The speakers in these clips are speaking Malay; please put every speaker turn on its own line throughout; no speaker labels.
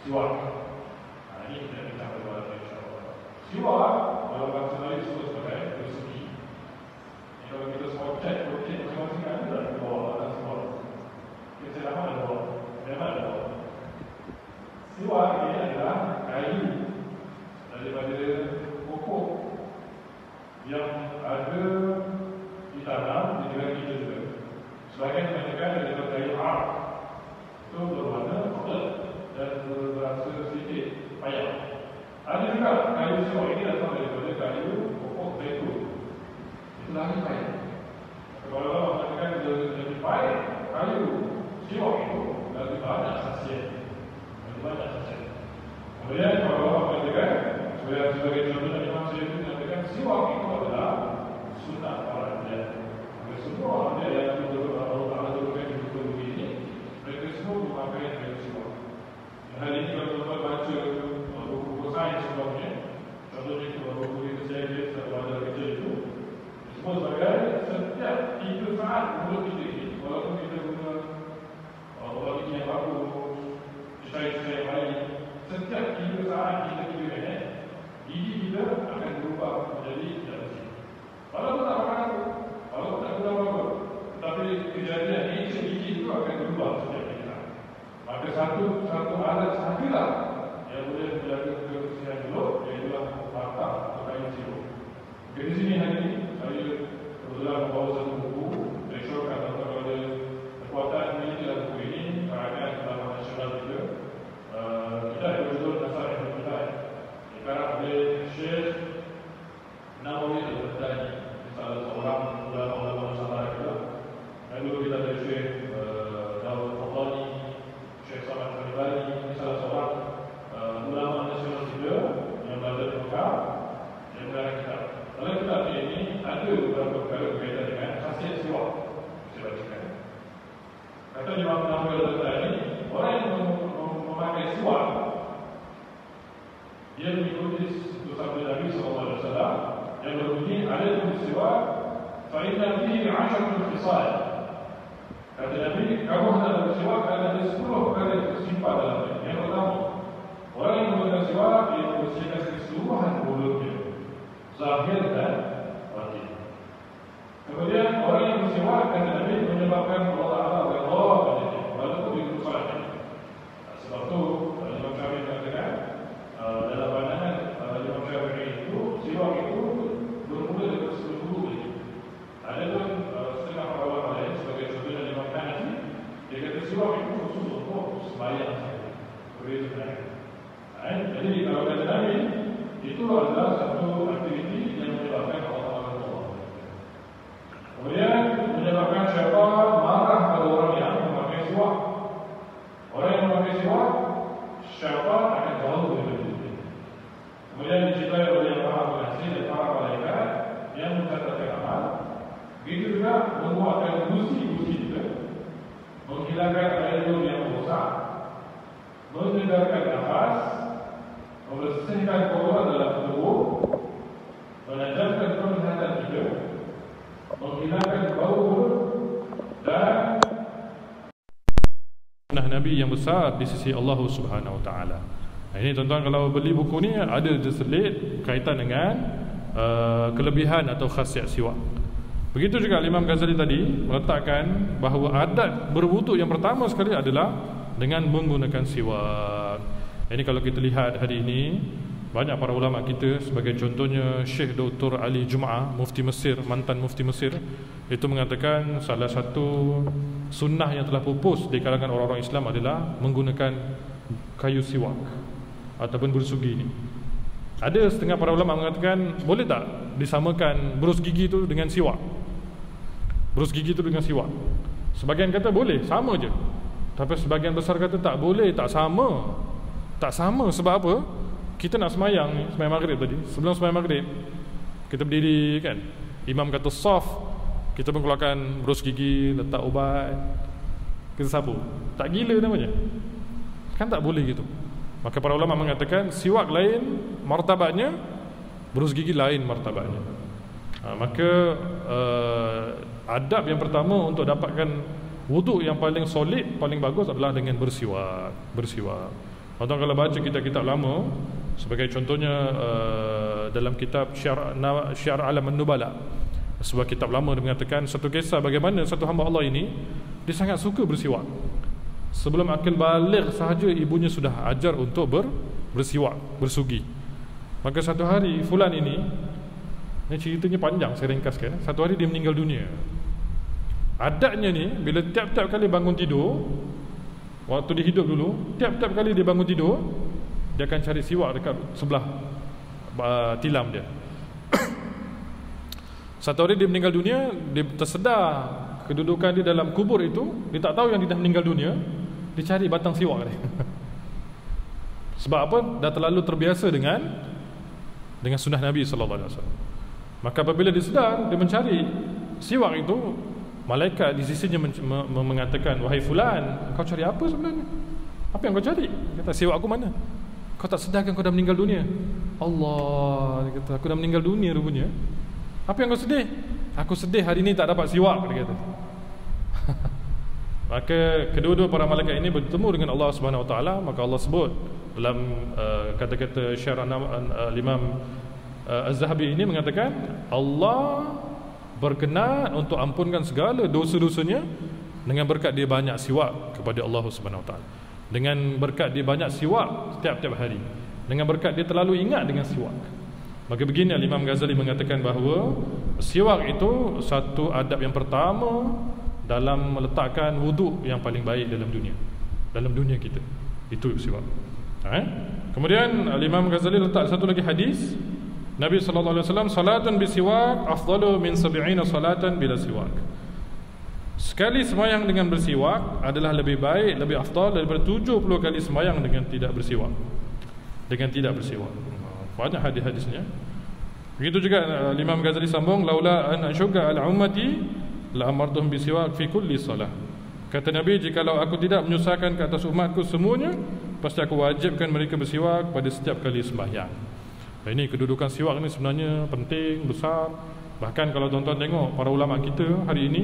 siwak. Ini kita bincang bersama insya-Allah. Siwak dalam bahasa Melayu disebut sebagai bersegi. Kalau kita semua cek protein masing-masing ada di bawah ada siwak. Kita lama ada bawah, memang ada bawah. Siwak ini adalah kayu daripada pokok yang ada ditanam di negara kita juga. Sebagian kebanyakan daripada kayu ark itu berwarna putih dan berasa sedikit payah. Ada juga kayu siwak ini datang daripada kayu pokok zaitun. Itu lagi payah. Kalau orang mengatakan lebih payah, kayu siwak itu lebih banyak khasiat. Lebih banyak khasiat. Kemudian kalau orang mengatakan sebagai contoh Imam Syafi'i mengatakan siwak itu adalah sunnah para anbiya. Semua anbiya yang Allah Taala turunkan di buku ini, mereka semua memakai kayu siwak. Hari ini kalau tuan baca buku-buku sains sebelumnya, contohnya buku kesehatan atau ada kecil itu, semua sebagai setiap 3 saat mulut kita ini, walaupun kita guna obat yang bagus, cairan yang lain, setiap 3 saat kita 3 minit, gigi kita akan berubah menjadi tidak bersih. Walaupun tak makan apa, walaupun tak guna apa-apa, tetapi kejadian ini gigi itu akan berubah setiap kita. Maka satu alat sahajalah yang boleh menjaga kebersihan mulut, iaitu batang atau kayu siwak. Di sini hari ini saya kebetulan membawa satu buku mensyurkan tentang ada kekuatan militer dalam buku ini karangan Taman Nasional juga. Kita berjudul Dasar Ilmu dikarang oleh Syekh Nawawi Al-Baghdadi, salah seorang ulama Nusantara kita. Lalu kita ada Syekh Daud Fadlani, Syekh Samad Al-Bani, ini salah seorang ulama nasional juga yang berada di Mekah yang mengarang kitab. Dalam kitab ini ada beberapa perkara berkaitan dengan khasiat siwak. Saya bacakan. Kata Imam Nawawi Al-Baghdadi, orang yang memakai siwak dia mengikuti sabda Nabi SAW yang berbunyi alaikum siwak fa inna fihi 10 khisal. Kata Nabi, kamu hendak bersiwak kerana ada 10 perkara yang tersimpan dalamnya. Yang pertama, orang yang menggunakan siwak dia membersihkan keseluruhan mulutnya, zahir dan batin. Kemudian orang yang bersiwak kata Nabi menyebabkan Allah Taala redha padanya walaupun itu salah. Sebab itu Imam Syafi'i mengatakan dalam pandangan Imam Syafi'i itu siwak itu bermula dari 10 dulu. Ada pun setengah para ulama lain sebagai contohnya Imam Hanafi, dia kata siwak itu khusus untuk sembahyang saja. Begitu kan? Jadi kalau kata Nabi itu adalah satu aktiviti yang menyebabkan Allah Taala redha. Kemudian menyebabkan syaitan marah pada orang yang memakai siwak. Orang yang memakai siwak, syaitan akan jauh dari dia. Kemudian dicintai oleh yang maha pengasih dan para malaikat yang mencatatkan amal. Begitu juga menguatkan gusi-gusi kita, menghilangkan air yang rosak, mengedarkan nafas, membersihkan kotoran dalam tubuh, menajamkan penglihatan kita, menghilangkan bau mulut dan sunnah Nabi yang besar di sisi Allah Subhanahu Wa Taala. Ini tuan-tuan kalau beli buku ni ada terselit kaitan dengan kelebihan atau khasiat siwak. Begitu juga Imam Ghazali tadi meletakkan bahawa adat berwuduk yang pertama sekali adalah dengan menggunakan siwak. Ini kalau kita lihat hari ini banyak para ulama kita, sebagai contohnya Syekh Dr. Ali Jum'ah, Mufti Mesir, mantan Mufti Mesir, itu mengatakan salah satu sunnah yang telah pupus di kalangan orang-orang Islam adalah menggunakan kayu siwak ataupun bersugi ini. Ada setengah para ulama mengatakan boleh tak disamakan berus gigi itu dengan siwak? Berus gigi itu dengan siwak. Sebagian kata boleh, sama je. Tapi sebagian besar kata tak boleh, tak sama. Tak sama sebab apa? Kita nak semayang maghrib tadi. Sebelum semayang maghrib kita berdiri kan, imam kata soft, kita pun keluarkan berus gigi, letak ubat, kita sapu. Tak gila namanya? Kan tak boleh gitu. Maka para ulama mengatakan siwak lain martabatnya, berus gigi lain martabatnya. Maka adab yang pertama untuk dapatkan wuduk yang paling solid, paling bagus adalah dengan bersiwak.
Tuan-tuan kalau baca kitab-kitab lama, sebagai contohnya dalam kitab Syiar Alam An-Nubala, sebuah kitab lama, dia mengatakan satu kisah bagaimana satu hamba Allah ini, dia sangat suka bersiwak. Sebelum akil baligh sahaja ibunya sudah ajar untuk bersiwak, bersugi. Maka satu hari fulan ini ceritanya panjang, saya ringkaskan. Satu hari dia meninggal dunia. Adatnya ni, bila tiap-tiap kali bangun tidur, waktu dia hidup dulu, tiap-tiap kali dia bangun tidur, dia akan cari siwak dekat sebelah tilam dia. Satu hari dia meninggal dunia, dia tersedar kedudukan dia dalam kubur itu, dia tak tahu yang dia dah meninggal dunia, dia cari batang siwak dia. Sebab apa? Dah terlalu terbiasa dengan sunnah Nabi SAW. Maka apabila dia sedar, dia mencari siwak itu, malaikat di sisinya mengatakan, wahai fulan, kau cari apa sebenarnya? Apa yang kau cari? Dia kata, siwak aku mana? Kau tak sedarkan kau dah meninggal dunia? Allah, dia kata, aku dah meninggal dunia rupanya. Apa yang kau sedih? Aku sedih hari ini tak dapat siwak, dia kata. Maka kedua-dua para malaikat ini bertemu dengan Allah Subhanahu Wa Taala. Maka Allah sebut dalam kata-kata Syiar Imam Az-Zahabi ini mengatakan, Allah berkenan untuk ampunkan segala dosa-dosanya dengan berkat dia banyak siwak kepada Allah Subhanahu Wa Taala. Dengan berkat dia banyak siwak setiap-tiap hari, dengan berkat dia terlalu ingat dengan siwak. Maka begini Imam Ghazali mengatakan bahawa siwak itu satu adab yang pertama dalam meletakkan wuduk yang paling baik dalam dunia kita. Itu siwak. Kemudian Imam Ghazali letak satu lagi hadis Nabi SAW, salatun bisiwak afdalu min 70 salatan bila siwak. Sekali semayang dengan bersiwak adalah lebih baik, lebih afdal daripada 70 kali semayang dengan tidak bersiwak. Banyak hadis-hadisnya. Begitu juga Imam Ghazali sambung, laula an ashuga ala ummati la amartuhum bisiwak fi kulli salah. Kata Nabi, jikalau aku tidak menyusahkan ke atas umatku semuanya, pasti aku wajibkan mereka bersiwak pada setiap kali sembahyang. Ini kedudukan siwak ni sebenarnya penting, besar. Bahkan kalau tuan-tuan tengok para ulama kita hari ini,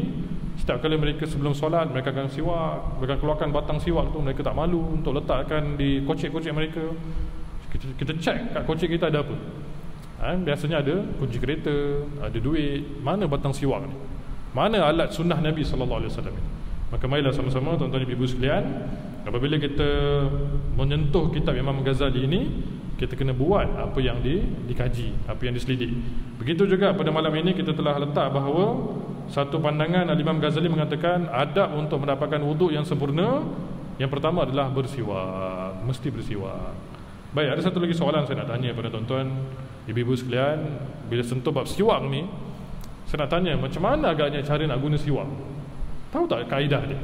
setiap kali mereka sebelum solat, mereka akan siwak, mereka keluarkan batang siwak tu, mereka tak malu untuk letakkan di kocik-kocik mereka. Kita cek kat kocik kita ada apa. Biasanya ada kunci kereta, ada duit. Mana batang siwak ni? Mana alat sunnah Nabi SAW ni? Maka marilah sama-sama tuan-tuan ibu sekalian, apabila kita menyentuh kitab Imam Ghazali ini, kita kena buat apa yang dikaji, apa yang diselidik. Begitu juga pada malam ini kita telah letak bahawa satu pandangan Imam Ghazali mengatakan adab untuk mendapatkan wuduk yang sempurna, yang pertama adalah bersiwak, mesti bersiwak. Baik, ada satu lagi soalan saya nak tanya pada tuan-tuan ibu-ibu sekalian. Bila sentuh bab siwak ni, saya nak tanya, macam mana agaknya cara nak guna siwak? Tahu tak kaedah dia?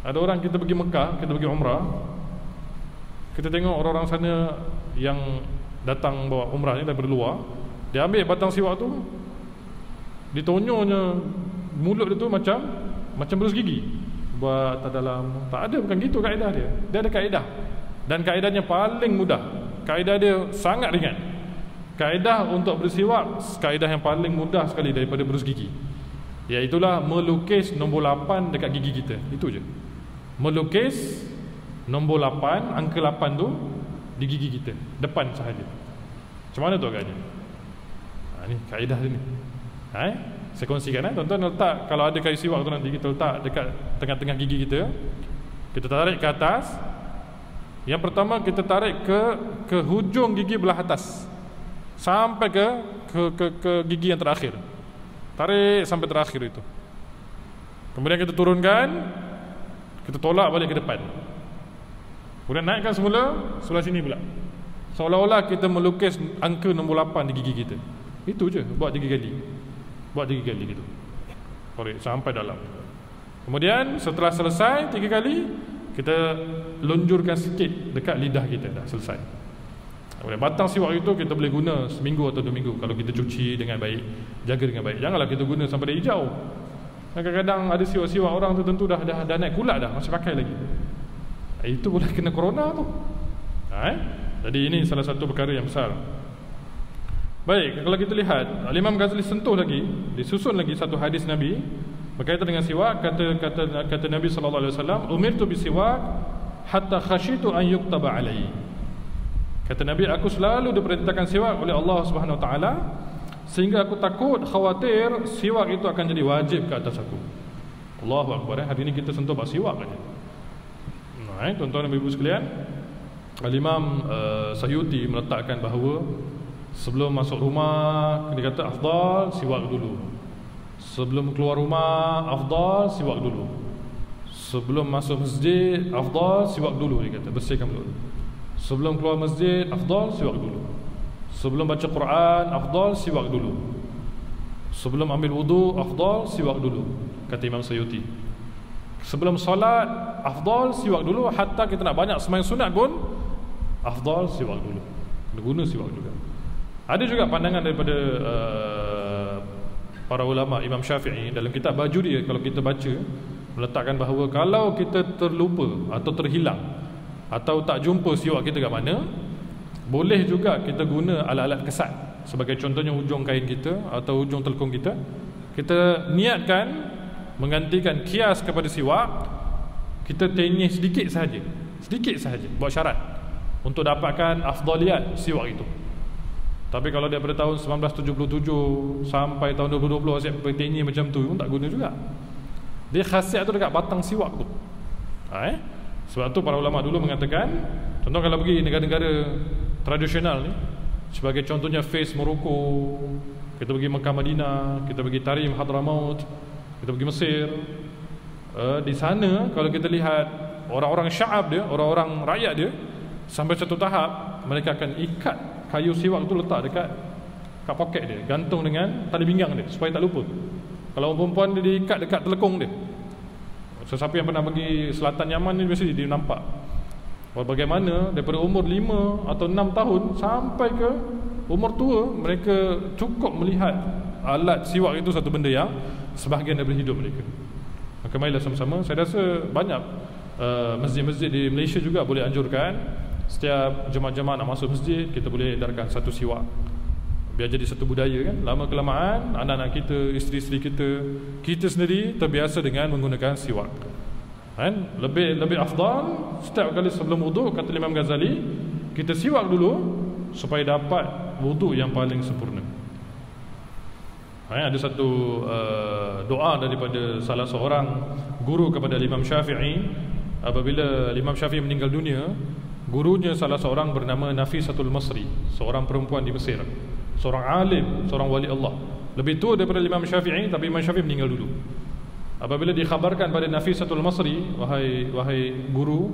Ada orang, kita pergi Mekah, kita pergi umrah, kita tengok orang-orang sana yang datang bawa umrah ni daripada luar, dia ambil batang siwak tu, ditonyolnya mulut dia tu macam berus gigi, buat tak dalam. Tak ada, bukan gitu kaedah dia. Dia ada kaedah, dan kaedahnya paling mudah. Kaedah dia sangat ringan. Kaedah untuk bersiwak, kaedah yang paling mudah sekali daripada berus gigi, iaitulah melukis nombor 8 dekat gigi kita. Itu je. Melukis nombor 8, angka 8 tu di gigi kita, depan sahaja. Macam mana tu agaknya? Ni kaedah dia ni. Saya kongsikan tuan-tuan letak, kalau ada kayu siwak tu nanti kita letak dekat tengah-tengah gigi kita. Kita tarik ke atas. Yang pertama kita tarik ke hujung gigi belah atas, sampai ke gigi yang terakhir. Tarik sampai terakhir itu. Kemudian kita turunkan, kita tolak balik ke depan. Kemudian naikkan semula sebelah sini pula, seolah-olah kita melukis angka nombor 8 di gigi kita. Itu je, buat 3 kali. Buat 3 kali gitu. Tarik sampai dalam. Kemudian setelah selesai 3 kali, kita lunjurkan sikit dekat lidah kita. Dah selesai. Kemudian batang siwak itu kita boleh guna seminggu atau 2 minggu kalau kita cuci dengan baik, jaga dengan baik. Janganlah kita guna sampai dia hijau. Kadang-kadang ada siwak-siwak orang tertentu dah naik kulat dah, masih pakai lagi. Itu boleh kena corona tu. Jadi ini salah satu perkara yang besar. Baik, kalau kita lihat Imam Ghazali sentuh lagi, disusun lagi satu hadis Nabi berkaitan dengan siwak. Kata Nabi SAW, umirtu bisiwak hatta khasyitu an yuktaba alai. Kata Nabi, aku selalu diperintahkan siwak oleh Allah Subhanahu Wa Taala sehingga aku takut, khawatir siwak itu akan jadi wajib ke atas aku. Allahu Akbar. Hari ini kita sentuh bab siwak saja. Tuan-tuan dan ibu sekalian, Al-Imam Sahyuti meletakkan bahawa sebelum masuk rumah, dia kata afdal siwak dulu. Sebelum keluar rumah, afdal siwak dulu. Sebelum masuk masjid, afdal siwak dulu, dia kata, bersihkan mulut. Sebelum keluar masjid, afdal siwak dulu. Sebelum baca Quran, afdal siwak dulu. Sebelum ambil wudu, afdal siwak dulu, kata Imam Sahyuti. Sebelum solat, afdal siwak dulu. Hatta kita nak banyak sembahyang sunat pun, afdal siwak dulu. Guna siwak juga. Ada juga pandangan daripada para ulama, Imam Syafi'i dalam kitab baju dia, kalau kita baca, meletakkan bahawa kalau kita terlupa atau terhilang atau tak jumpa siwak kita kat mana, boleh juga kita guna alat-alat kesat. Sebagai contohnya hujung kain kita atau hujung telekung kita, kita niatkan menggantikan kias kepada siwak, kita tenyih sedikit sahaja, buat syarat untuk dapatkan afdaliyat siwak itu. Tapi kalau daripada tahun 1977 sampai tahun 2020 asyik bertenyih macam tu pun tak guna juga. Dia khasiat tu dekat batang siwak tu. Sebab tu para ulama dulu mengatakan, contoh kalau pergi negara-negara tradisional ni, sebagai contohnya Fez, Morocco, kita pergi Mekah, Madinah, kita pergi Tarim, Hadramaut, kita pergi Mesir. Di sana kalau kita lihat orang-orang sya'ab dia, orang-orang rakyat dia, sampai satu tahap mereka akan ikat kayu siwak tu, letak dekat poket dia, gantung dengan tali pinggang dia supaya tak lupa. Kalau orang perempuan dia diikat dekat telekung dia. Sesiapa yang pernah pergi selatan Yaman ni mesti dia nampak bagaimana daripada umur 5 atau 6 tahun sampai ke umur tua, mereka cukup melihat alat siwak itu satu benda yang sebahagian daripada hidup mereka. Maka marilah sama-sama, saya rasa banyak masjid-masjid di Malaysia juga boleh anjurkan setiap jemaah-jemaah nak masuk masjid, kita boleh edarkan satu siwak, biar jadi satu budaya kan. Lama kelamaan anak-anak kita, isteri-isteri kita, kita sendiri terbiasa dengan menggunakan siwak kan. Lebih afdal setiap kali sebelum wudu, kata Imam Ghazali, kita siwak dulu supaya dapat wudu yang paling sempurna. Ada satu doa daripada salah seorang guru kepada Imam Syafi'i. Apabila Imam Syafi'i meninggal dunia, gurunya salah seorang bernama Nafisatul Masri, seorang perempuan di Mesir, seorang alim, seorang wali Allah, lebih tua daripada Imam Syafi'i, tapi Imam Syafi'i meninggal dulu. Apabila dikhabarkan pada Nafisatul Masri, wahai guru,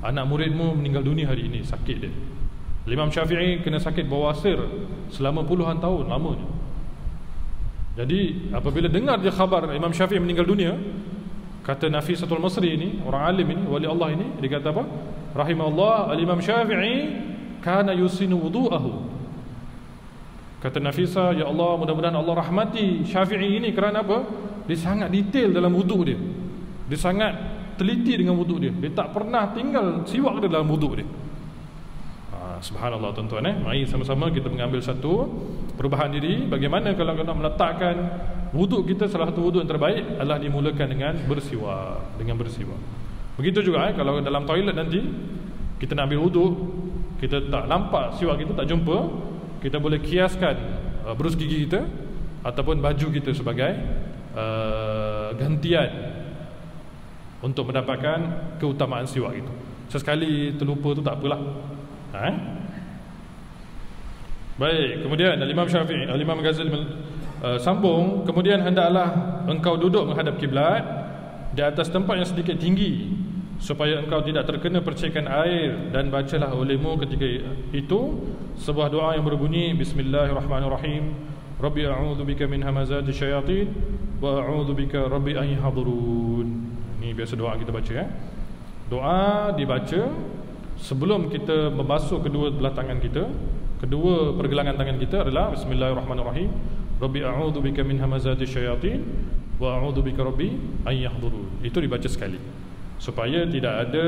anak muridmu meninggal dunia hari ini, sakit dia. Imam Syafi'i kena sakit bawasir selama puluhan tahun lamanya. Jadi apabila dengar dia khabar Imam Syafi'i meninggal dunia, kata Nafisatul Masri ini, orang alim ini, wali Allah ini, dia kata apa? Rahimahullah, al-Imam Syafi'i kana yusinu wudu'ahu. Kata Nafisa, ya Allah, mudah-mudahan Allah rahmati Syafi'i ini. Kerana apa? Dia sangat detail dalam wuduk dia. Dia sangat teliti dengan wuduk dia. Dia tak pernah tinggal siwak dia dalam wuduk dia. Subhanallah tuan-tuan. Mari sama-sama kita mengambil satu perubahan diri. Bagaimana kalau nak meletakkan wuduk kita, salah satu wuduk yang terbaik adalah dimulakan dengan bersiwak. Begitu juga kalau dalam toilet nanti kita nak ambil wuduk, kita tak nampak siwak kita, tak jumpa, kita boleh kiaskan berus gigi kita ataupun baju kita sebagai gantian untuk mendapatkan keutamaan siwak itu. Sesekali terlupa tu tak apalah. Baik, kemudian Imam Syafi'i, Imam Ghazali sambung, kemudian hendaklah engkau duduk menghadap kiblat di atas tempat yang sedikit tinggi supaya engkau tidak terkena percikan air, dan bacalah olehmu ketika itu sebuah doa yang berbunyi Bismillahirrahmanirrahim, Rabbi a'udzubika min hamazati syayatin wa a'udzubika rabbi an yahdurun. Ini biasa doa kita baca Doa dibaca sebelum kita membasuh kedua belah tangan kita, kedua pergelangan tangan kita adalah Bismillahirrahmanirrahim, Rabbi a'udzubika min hamazati syayatin wa a'udzubika rabbi an yahdurun. Itu dibaca sekali supaya tidak ada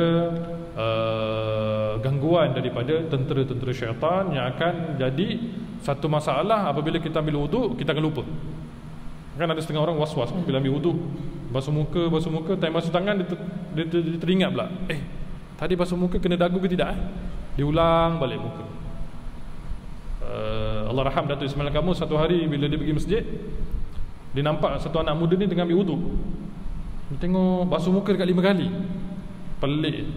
gangguan daripada tentera-tentera syaitan yang akan jadi satu masalah apabila kita ambil wuduk, kita akan lupa. Kan ada setengah orang was-was bila ambil wuduk, basuh muka, time basuh tangan dia teringat pula, Tadi basuh muka kena dagu ke tidak? Diulang balik muka. Allah raham Datuk Ismail kamu, satu hari bila dia pergi masjid, dia nampak satu anak muda ni tengah ambil wuduk. Dia tengok basuh muka dekat 5 kali. Pelik.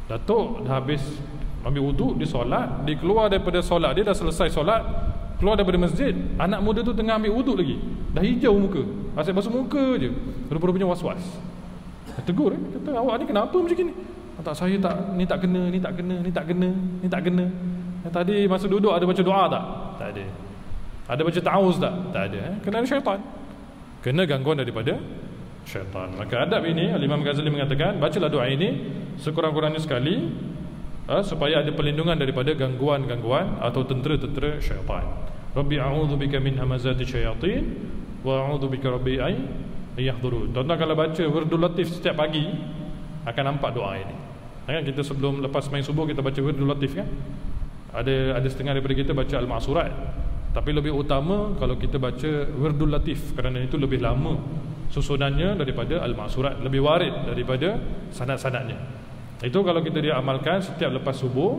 Datuk dah habis ambil wuduk, dia solat, dia keluar daripada solat, dia dah selesai solat, keluar daripada masjid, anak muda tu tengah ambil wuduk lagi. Dah hijau muka, asyik basuh muka je. Rupa-rupanya was-was. Tegur, kata awak ni kenapa macam ni? Tak, saya tak, ni tak kena, ni tak kena, ni tak kena, ni tak kena. Tadi masa duduk ada baca doa tak? Tak ada. Ada baca ta'awuz tak? Tak ada. Kena ada syaitan. Kena gangguan daripada syaitan. Maka adab ini Al-Imam Ghazali mengatakan, bacalah doa ini sekurang-kurangnya sekali, supaya ada perlindungan daripada gangguan-gangguan atau tentera-tentera syaitan. Rabbi a'udzubika min hamazati syayatin wa a'udzubika rabbi ay yahdurun. Tuan-tuan kalau baca Wirdul Latif setiap pagi akan nampak doa ini. Kan kita sebelum lepas main subuh kita baca Wirdul Latif kan? Ada setengah daripada kita baca Al-Ma'surat. Tapi lebih utama kalau kita baca Wirdul Latif, kerana itu lebih lama susunannya daripada Al-Ma'surat, lebih warid daripada sanad-sanadnya. Itu kalau kita dia amalkan setiap lepas subuh,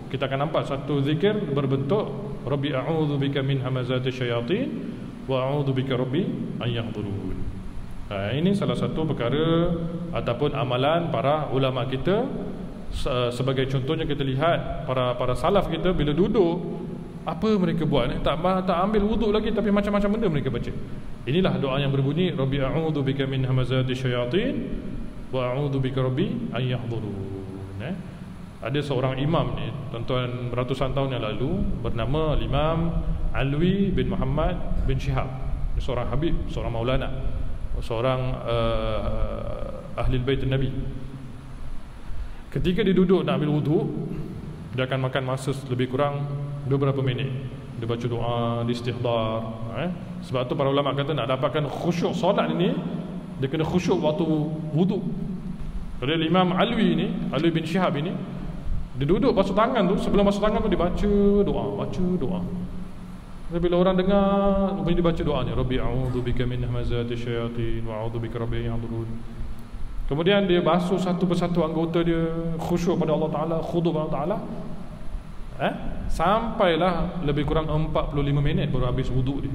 kita akan nampak satu zikir berbentuk Rabbi a'udzubika min hamazati syayatin wa a'udzubika rabbi an yahdurun. Ini salah satu perkara ataupun amalan para ulama kita. Sebagai contohnya kita lihat para salaf kita bila duduk, apa mereka buat? Tak ambil wuduk lagi, tapi macam-macam benda mereka baca. Inilah doa yang berbunyi Rabbi a'udzubika min hamazati syayatin wa a'udzubika rabbi an yahdurun. Ada seorang imam ni, tuan-tuan, ratusan tahun yang lalu, bernama Imam Alwi bin Muhammad bin Shihab. Seorang habib, seorang maulana, seorang ahli bait Nabi. Ketika dia duduk nak ambil wuduk, dia akan makan masa lebih kurang beberapa minit. Dia baca doa, dia istihdar. Sebab tu para ulama kata nak dapatkan khusyuk solat ini, dia kena khusyuk waktu wuduk. Jadi Imam Alwi bin Shihab ini, dia duduk basuh tangan tu, sebelum basuh tangan tu dia baca doa. Jadi bila orang dengar, dia baca doanya Rabbi a'udzubika min hamazati syayatin wa a'udzubika rabbi an yahdurun. Kemudian dia basuh satu persatu anggota dia, khusyuk pada Allah Ta'ala, khudu pada Allah Ta'ala. Sampailah lebih kurang 45 minit baru habis wuduk dia.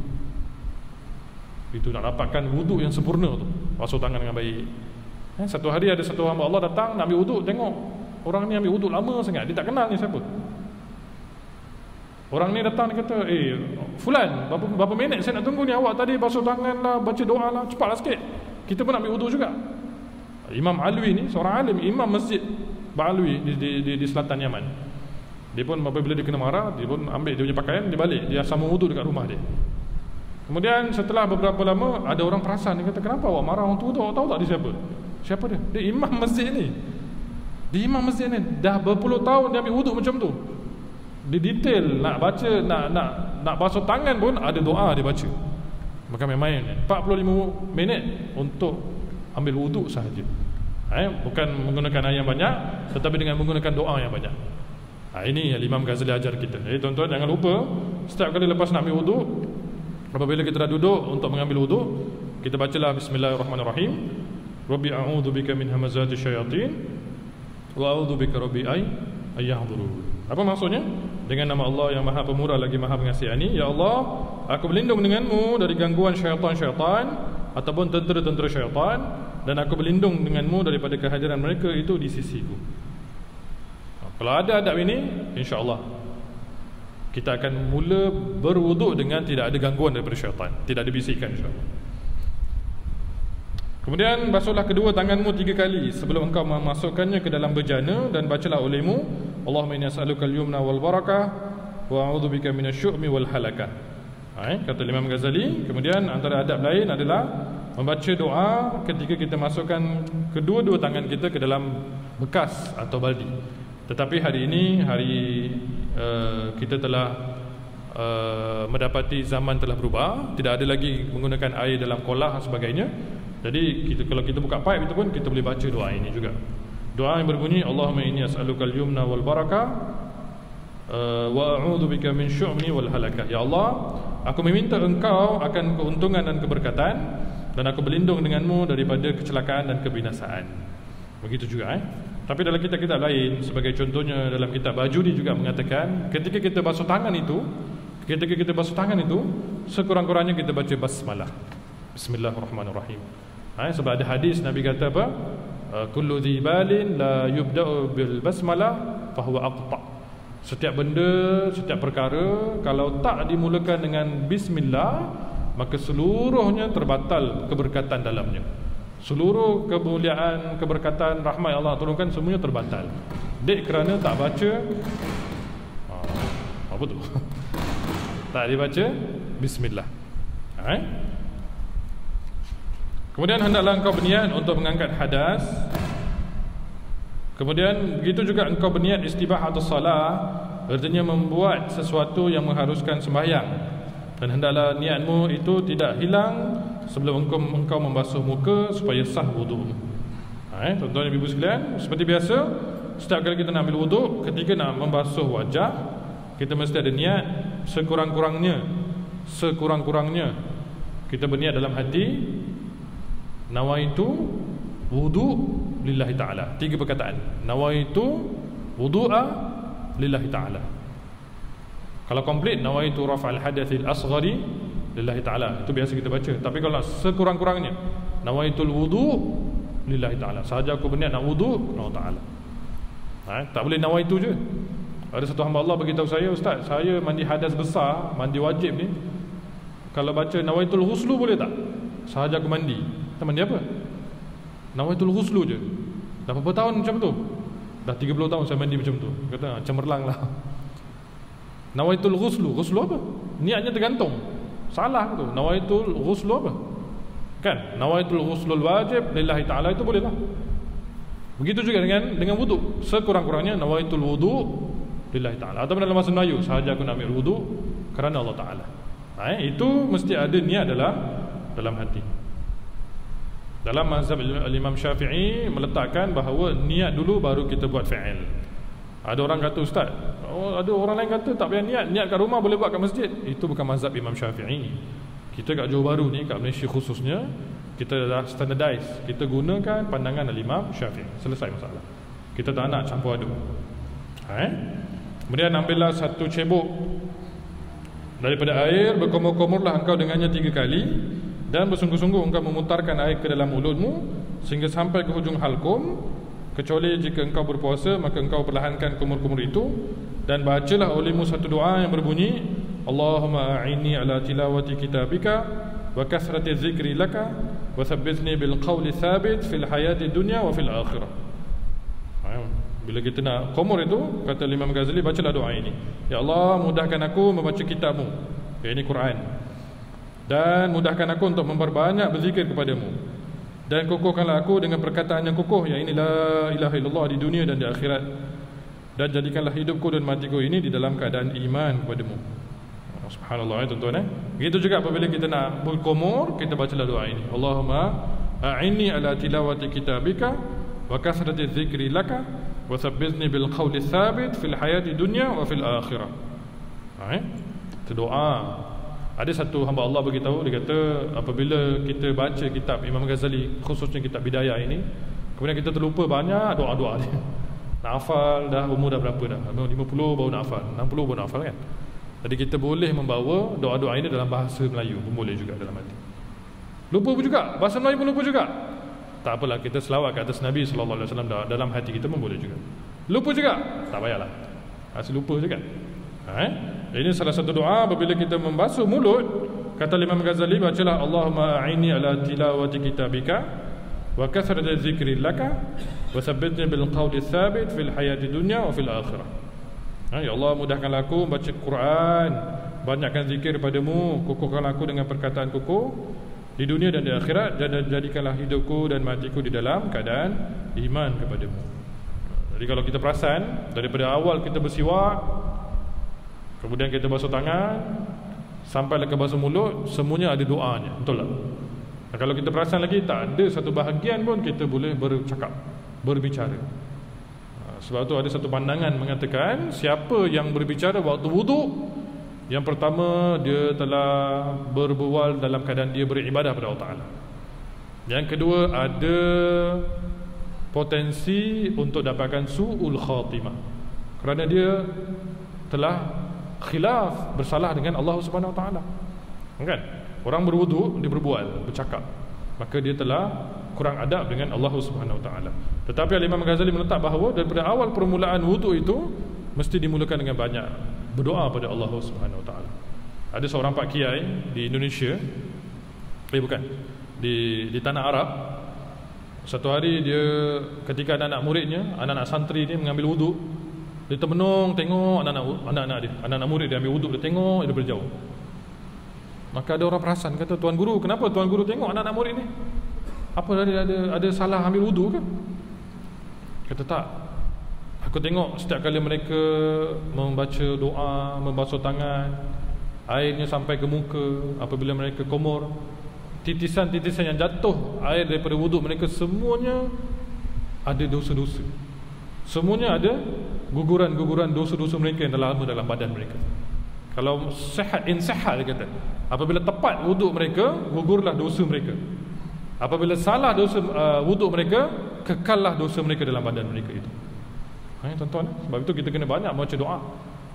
Itu nak dapatkan wuduk yang sempurna tu, basuh tangan dengan baik. Satu hari ada satu hamba Allah datang nak ambil wuduk, tengok orang ni ambil wuduk lama sangat, dia tak kenal ni siapa. Orang ni datang, dia kata, Fulan, berapa minit saya nak tunggu ni, awak tadi basuh tangan lah, baca doa lah, cepatlah sikit, kita pun nak ambil wuduk juga. Imam Alwi ni seorang alim, imam masjid Ba'alwi di selatan Yaman. Dia pun apabila dia kena marah, dia pun ambil dia punya pakaian, dia balik, dia sambung wuduk dekat rumah dia. Kemudian setelah beberapa lama, ada orang perasan, dia kata, kenapa awak marah orang tu? Awak tahu tak dia siapa? Siapa dia? Dia imam masjid ni. Dia imam masjid ni dah berpuluh tahun dia ambil wuduk macam tu. Dia detail nak baca, nak basuh tangan pun ada doa dia baca. Bukan main-main. 45 minit untuk ambil wuduk sahaja. Bukan menggunakan air yang banyak, tetapi dengan menggunakan doa yang banyak. Ini yang Imam Ghazali ajar kita. Jadi tuan-tuan jangan lupa, setiap kali lepas nak ambil wuduk, apabila kita dah duduk untuk mengambil wuduk, kita bacalah Bismillahirrahmanirrahim. Rabbi a'udzubika min hamazati syayatin wa a'udzubika rabbi ay yahdurun. Apa maksudnya? Dengan nama Allah yang Maha Pemurah lagi Maha Pengasihani, ya Allah, aku berlindung denganmu dari gangguan syaitan-syaitan ataupun tentera-tentera syaitan, dan aku berlindung denganmu daripada kehadiran mereka itu di sisiku. Kalau ada adab ini, insya-Allah kita akan mula berwuduk dengan tidak ada gangguan daripada syaitan, tidak ada bisikan, insya-Allah. Kemudian basuhlah kedua tanganmu 3 kali sebelum engkau memasukkannya ke dalam bejana, dan bacalah olehmu Allahumma inni as'aluka al-yumna wal barakah wa a'udzubika minasyu'mi wal halakah. Kata Imam Ghazali. Kemudian antara adab lain adalah membaca doa ketika kita masukkan kedua-dua tangan kita ke dalam bekas atau baldi. Tetapi hari ini kita telah mendapati zaman telah berubah, tidak ada lagi menggunakan air dalam kolah dan sebagainya. Jadi kalau kita buka pipe itu pun kita boleh baca doa ini juga. Doa yang berbunyi Allahumma inni as'aluka al-yumna wal barakah wa a'udzubika min syu'mi wal halakah. Ya Allah, aku meminta engkau akan keuntungan dan keberkatan, dan aku berlindung denganmu daripada kecelakaan dan kebinasaan. Begitu juga Tapi dalam kitab-kitab lain, sebagai contohnya dalam kitab Bajuri juga mengatakan, ketika kita basuh tangan itu, sekurang-kurangnya kita baca basmalah, Bismillahirrahmanirrahim. Sebab ada hadis Nabi kata apa? Kullu dhibalin la yubda'u bil basmalah fahuwa aqta'. Setiap benda, setiap perkara, kalau tak dimulakan dengan bismillah, maka seluruhnya terbatal keberkatan dalamnya. Seluruh kemuliaan, keberkatan, rahmat yang Allah turunkan semuanya terbatal. Dek kerana tak baca apa tu? Tak dibaca bismillah. Kemudian hendaklah engkau berniat untuk mengangkat hadas. Kemudian begitu juga engkau berniat istibahatus salah, artinya membuat sesuatu yang mengharuskan sembahyang. Dan hendaklah niatmu itu tidak hilang sebelum engkau membasuh muka supaya sah wudu. Tuan-tuan dan ibu sekalian, seperti biasa, setiap kali kita nak ambil wudu, ketika nak membasuh wajah, kita mesti ada niat sekurang-kurangnya kita berniat dalam hati, nawaitu wudu lillahi ta'ala. 3 perkataan. Nawaitu wudu'a lillahi ta'ala. Kalau komplit, nawaitu raf'al hadathil asghari lillahi ta'ala. Itu biasa kita baca. Tapi kalau sekurang-kurangnya, nawaitul wudu lillahi ta'ala. Sahaja aku berniat nak wudu Allah ta'ala. Tak boleh nawaitu je. Ada satu hamba Allah beritahu saya, Ustaz, saya mandi hadas besar, mandi wajib ni, kalau baca nawaitul ghuslu boleh tak? Sahaja aku mandi. Tak mandi apa? Nawaitul ghuslu je. Dah berapa tahun macam tu? Dah 30 tahun saya mandi macam tu. Kata cemerlang lah. Nawaitul ghuslu apa? Niatnya tergantung. Salah tu. Nawaitul ghuslu apa? Kan? Nawaitul ghuslul wajib lillahi ta'ala, itu boleh lah. Begitu juga dengan wudu. Sekurang-kurangnya nawaitul wudu lillahi ta'ala. Atau dalam bahasa Melayu, sahaja aku nak ambil wudu kerana Allah Ta'ala. Itu mesti ada niat dalam hati. Dalam mazhab Imam Syafi'i meletakkan bahawa niat dulu baru kita buat fi'il. Ada orang kata, Ustaz, ada orang lain kata tak payah niat kat rumah boleh buat kat masjid. Itu bukan mazhab Imam Syafi'i. Kita kat Johor Bahru ni, kat Malaysia khususnya, kita dah standardize. Kita gunakan pandangan Imam Syafi'i. Selesai masalah. Kita tak nak campur aduk. Kemudian ambillah satu cebok daripada air, berkumur-kumurlah engkau dengannya 3 kali, dan bersungguh-sungguh engkau memutarkan air ke dalam mulutmu sehingga sampai ke hujung halkum. Kecuali jika engkau berpuasa, maka engkau perlahankan kumur-kumur itu, dan bacalah olehmu satu doa yang berbunyi, Allahumma a'inni ala tilawati kitabika wa kathrati zikri laka wa thabbitni bil qawli thabit fil hayati dunya wa fil akhirah. Bila kita nak kumur itu, kata Imam Ghazali, bacalah doa ini. Ya Allah, mudahkan aku membaca kitabmu, ini Quran, dan mudahkan aku untuk memperbanyak berzikir kepadamu, dan kukuhkanlah aku dengan perkataan yang kukuh, yang ini la ilaha illallah, di dunia dan di akhirat, dan jadikanlah hidupku dan matiku ini di dalam keadaan iman kepadamu. Subhanallah, tuan-tuan. Begitu juga apabila kita nak berkumur, kita bacalah doa ini. Allahumma a'inni ala tilawati kitabika wa kathrati dzikri laka wa thabbitni bil qawli thabit fil hayati dunya wa fil akhirah. Itu doa. Ada satu hamba Allah beritahu, dia kata apabila kita baca kitab Imam Ghazali, khususnya kitab Bidayah ini, kemudian kita terlupa banyak doa-doa dia. Nak hafal dah, umur dah berapa dah? 50 baru nak hafal, 60 baru nak hafal kan. Jadi kita boleh membawa doa-doa ini dalam bahasa Melayu pun boleh juga dalam hati. Lupa pun juga, bahasa Melayu pun lupa juga. Tak apalah, kita selawat ke atas Nabi SAW dalam hati kita pun boleh juga. Lupa juga, tak payahlah. Asyik lupa je kan. Ini salah satu doa apabila kita membasuh mulut. Kata Imam Ghazali, bacalah Allahumma a'inni ala tilawati kitabika wa kathrati dzikri laka wa thabbitni bil qawli thabit fil hayati dunya wa fil akhirah. Ya Allah, mudahkanlah aku membaca Quran, banyakkan zikir padamu, kukuhkanlah aku dengan perkataan kukuh di dunia dan di akhirat, dan jadikanlah hidupku dan matiku di dalam keadaan iman kepadamu. Jadi kalau kita perasan, daripada awal kita bersiwak, kemudian kita basuh tangan, sampailah ke basuh mulut, semuanya ada doanya. Betul tak? Dan kalau kita perasan lagi, tak ada satu bahagian pun kita boleh bercakap, berbicara. Sebab tu ada satu pandangan mengatakan, siapa yang berbicara waktu wuduk, yang pertama dia telah berbual dalam keadaan dia beribadah kepada Allah Ta'ala. Yang kedua, ada potensi untuk dapatkan su'ul khatimah, kerana dia telah khilaf, bersalah dengan Allah Subhanahu Wa Taala. Kan? Orang berwuduk, dia berbual, bercakap, maka dia telah kurang adab dengan Allah Subhanahu Wa Taala. Tetapi Imam Ghazali meletak bahawa daripada awal permulaan wuduk itu mesti dimulakan dengan banyak berdoa pada Allah Subhanahu Wa Taala. Ada seorang pak kiai di Indonesia, di tanah Arab. Satu hari dia, ketika anak-anak muridnya, anak-anak santri dia mengambil wuduk, dia termenung tengok anak-anak murid dia ambil wuduk, dia tengok daripada jauh. Maka ada orang perasan, kata, Tuan Guru, kenapa Tuan Guru tengok anak-anak murid ni? Apa ada salah ambil wuduk ke? Kata, tak, aku tengok setiap kali mereka membaca doa, membasuh tangan, airnya sampai ke muka. Apabila mereka kumur, titisan-titisan yang jatuh air daripada wuduk mereka, semuanya ada dosa-dosa. Semuanya ada guguran-guguran dosa-dosa mereka yang dah lama dalam badan mereka. Kalau sihat, insihat, dia kata, apabila tepat wuduk mereka, gugurlah dosa mereka. Apabila salah dosa wuduk mereka, kekallah dosa mereka dalam badan mereka itu. Tuan-tuan, sebab itu kita kena banyak baca doa.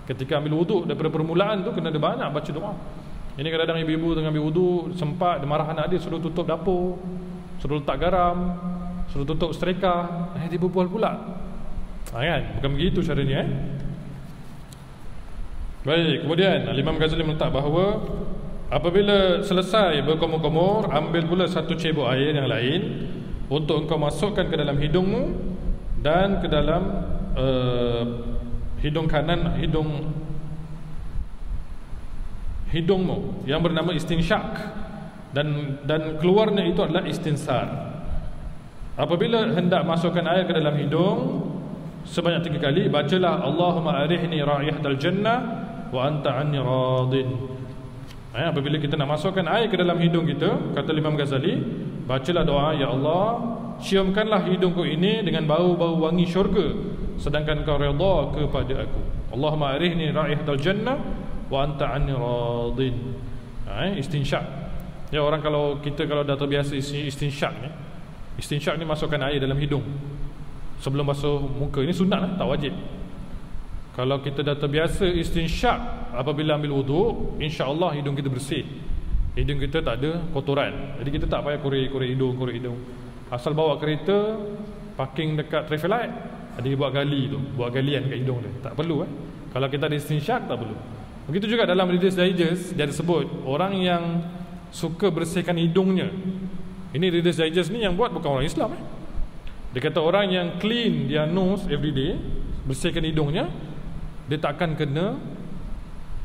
Ketika ambil wuduk, daripada permulaan tu kena ada banyak baca doa. Ini kadang-kadang ibu-ibu tengah ambil wuduk, sempat dia marah anak dia, suruh tutup dapur, suruh letak garam, suruh tutup setrika, dia berbual pula. Kan? Bukan begitu caranya. Baik, kemudian Imam Ghazali meletak bahawa apabila selesai berkumur-kumur, ambil pula satu cebok air yang lain untuk engkau masukkan ke dalam hidungmu dan ke dalam hidung kanan, hidungmu yang bernama istinsyak, dan keluarnya itu adalah istinsar. Apabila hendak masukkan air ke dalam hidung sebanyak 3 kali, bacalah Allahumma arihni ra'ihatal jannah wa anta anni radin. Apabila kita nak masukkan air ke dalam hidung kita, kata Imam Ghazali, bacalah doa, ya Allah, ciumkanlah hidungku ini dengan bau-bau wangi syurga, sedangkan kau redha kepada aku. Allahumma arihni ra'ihatal jannah wa anta anni radin. Istinsyak. Ya, orang kalau dah terbiasa istinsyak ni masukkan air dalam hidung sebelum basuh muka. Ini sunat lah, tak wajib. Kalau kita dah terbiasa istinsyak apabila ambil wuduk, insya-Allah hidung kita bersih. Hidung kita tak ada kotoran. Jadi kita tak payah korek hidung. Asal bawa kereta, parking dekat traffic light, dia buat galian kat hidung dia. Tak perlu. Kalau kita ada istinsyak, tak perlu. Begitu juga dalam Reader's Digest, dia sebut orang yang suka bersihkan hidungnya. Ini Reader's Digest ni yang buat bukan orang Islam. Dia kata orang yang clean dia nose every day, bersihkan hidungnya, dia takkan kena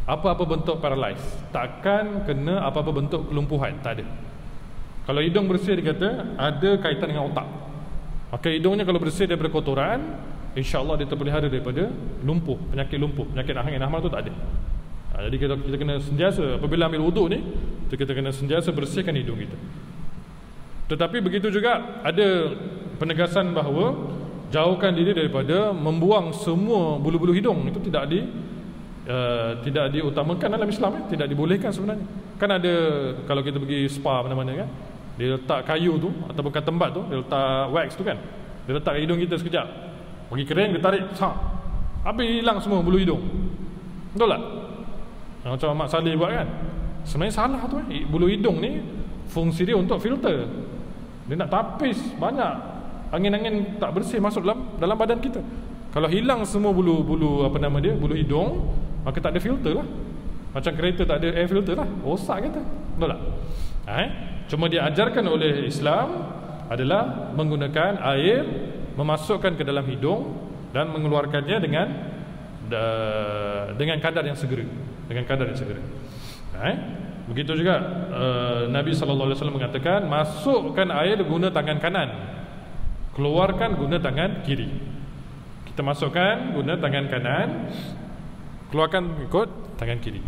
apa-apa bentuk paralyze, takkan kena apa-apa bentuk kelumpuhan, tak ada. Kalau hidung bersih, dia kata ada kaitan dengan otak. Maka hidungnya kalau bersih daripada kotoran, insya-Allah dia terpelihara daripada penyakit lumpuh, penyakit angin ahmar tu tak ada. Jadi kita kena sentiasa apabila ambil wuduk ni, kita kena sentiasa bersihkan hidung kita. Tetapi begitu juga ada penegasan bahawa jauhkan diri daripada membuang semua bulu-bulu hidung. Itu tidak diutamakan dalam Islam, tidak dibolehkan sebenarnya. Kan ada, kalau kita pergi spa mana-mana kan, dia letak kayu tu ataupun tempat tu, dia letak wax tu kan, dia letak kat hidung kita sekejap, bagi kering, dia tarik, habis hilang semua bulu hidung. Betul tak? Macam Mak Saleh buat kan. Sebenarnya salah tu. Bulu hidung ni fungsi dia untuk filter. Dia nak tapis banyak angin-angin tak bersih masuk dalam badan kita. Kalau hilang semua bulu hidung, maka tak ada filter lah. Macam kereta tak ada air filter lah, rosak kata. Betul tak? Cuma diajarkan oleh Islam adalah menggunakan air, memasukkan ke dalam hidung dan mengeluarkannya dengan kadar yang segera. Begitu juga Nabi SAW mengatakan, masukkan air guna tangan kanan, keluarkan guna tangan kiri. Kita masukkan guna tangan kanan, keluarkan ikut tangan kiri.